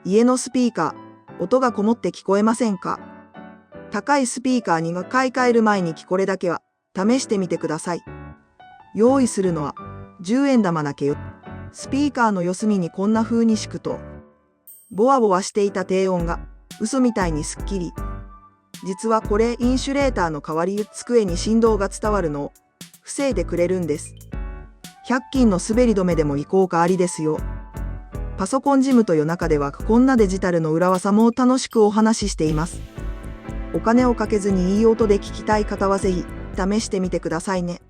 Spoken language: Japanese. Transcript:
家のスピーカー、音がこもって聞こえませんか？高いスピーカーに買い替える前にこれだけは試してみてください。用意するのは10円玉だけよ。スピーカーの四隅にこんな風に敷くと、ボワボワしていた低音が嘘みたいにすっきり。実はこれインシュレーターの代わり、机に振動が伝わるのを防いでくれるんです。100均の滑り止めでも効果ありですよ。パソコンジムという中ではこんなデジタルの裏技も楽しくお話ししています。お金をかけずにいい音で聞きたい方はぜひ試してみてくださいね。